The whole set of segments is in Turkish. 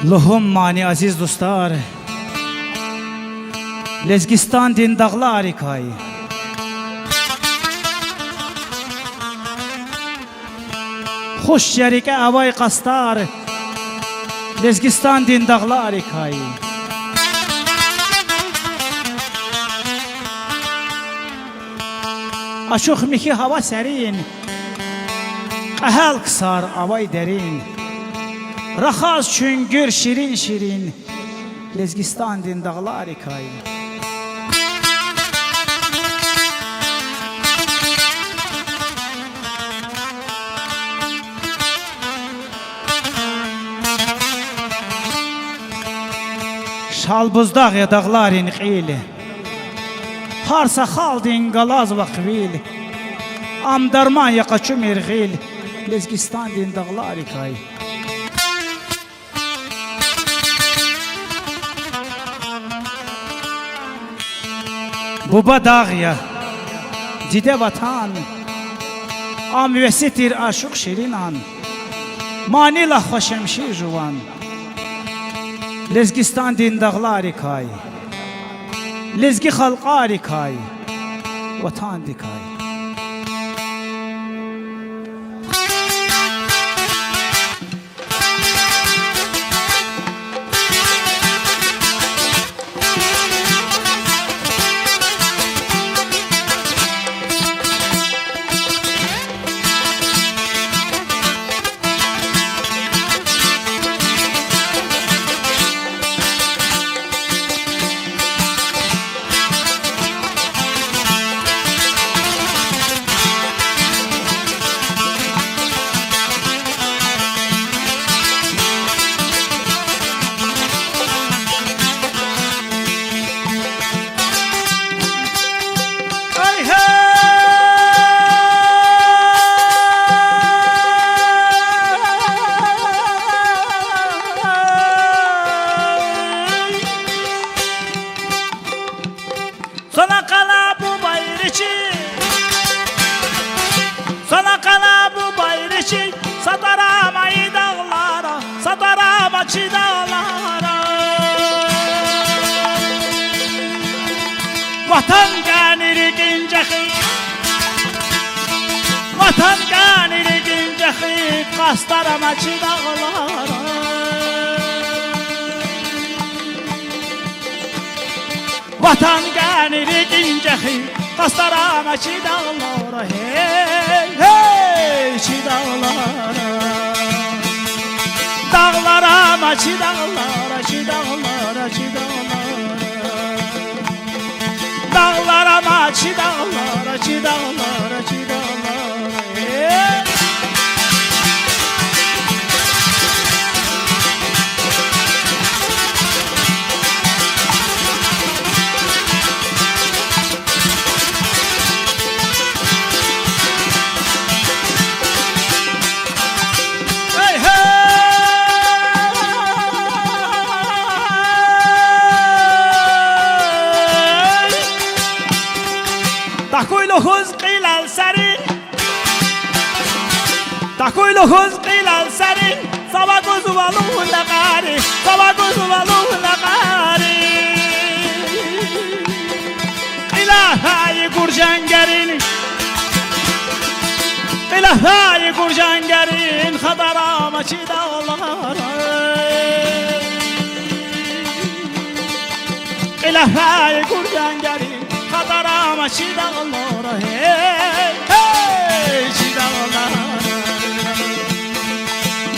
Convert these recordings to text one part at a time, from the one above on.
Lohum mani aziz dostlar, Lezgistan din dağlar ikay. Xoş şerike avay qastar, Lezgistan din dağlar ikay. Aşıq miki hava sərin, Qəhəl qısar avay dərin, Raxaz çüngür şirin şirin, Lezgistan din dağlar ikay. Şalbuzdağ ya dağların qili, Harsa xaldin qalaz və qvil, Amdarman ya qaçım erğil, Lezgistan din dağlar ikay. Buba dağya, dide vatan, Amvesitir aşıq şirinan, Manila xoşemşir juvan, Lezgistan din dağlar ikay. Lezgi xalqar ikay, Vatan dikay. Sana kala bu bayrağı, sana kala bu bayrağı, satarım ay dağlara, satarım açı dağlara. Vatan kaniri gencehi, vatan kaniri gencehi, kastarım açı dağlara. Vatan kaniri gencehi, kastarım açı dağlara. Hey hey çi dağlara, dağlara açı dağlara, çi dağlara, çi dağlara, dağlara açı dağlara, çi dağlara, çi dağlara. Hey. Takoylo hoz qilal sarin, takoylo hoz qilal sarin, Sabagoz valun laqari, Sabagoz valun laqari. İlahi gurjangarin, İlahi gurjangarin, Xadaram açı dağlara. İlahi gurjangarin, Xadaram açı dağlara. Hey hey çi dağlara,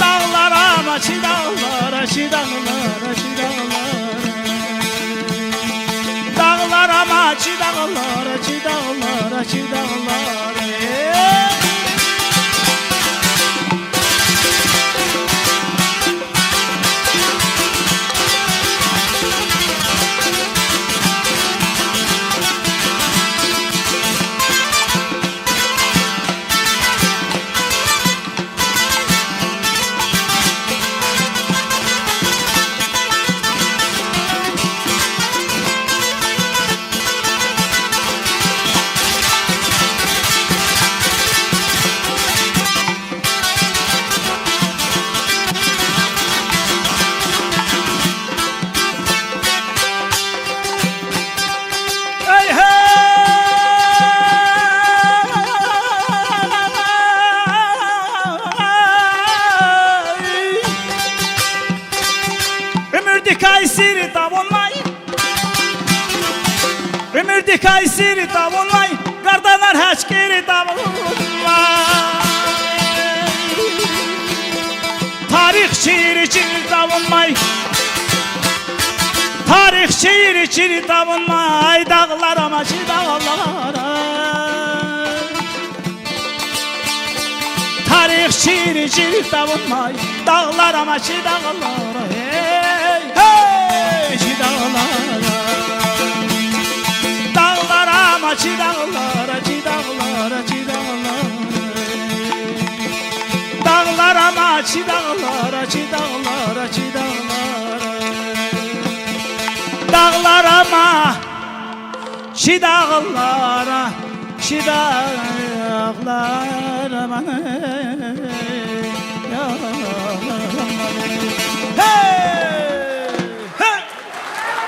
dağlara açı dağlara, çi dağlara, çi dağlara, dağlara açı dağlara, çi dağlara, çi dağlara. Hey. Yürüdü Kayseri davulmay, kardalar haçkeri davulmay. Tarih şiiri çiri davulmay, tarih şiiri çiri davulmay. Dağlara maçı dağlara, tarih şiiri çiri davulmay. Dağlara maçı dağlara, hey hey çi dağlara. Dağlara maçı dağlara, çi dağlara, çi dağlara. Dağlara maçı dağlara, çi dağlara, çi dağlara. Dağlara ma, çi dağlara, çi dağlara.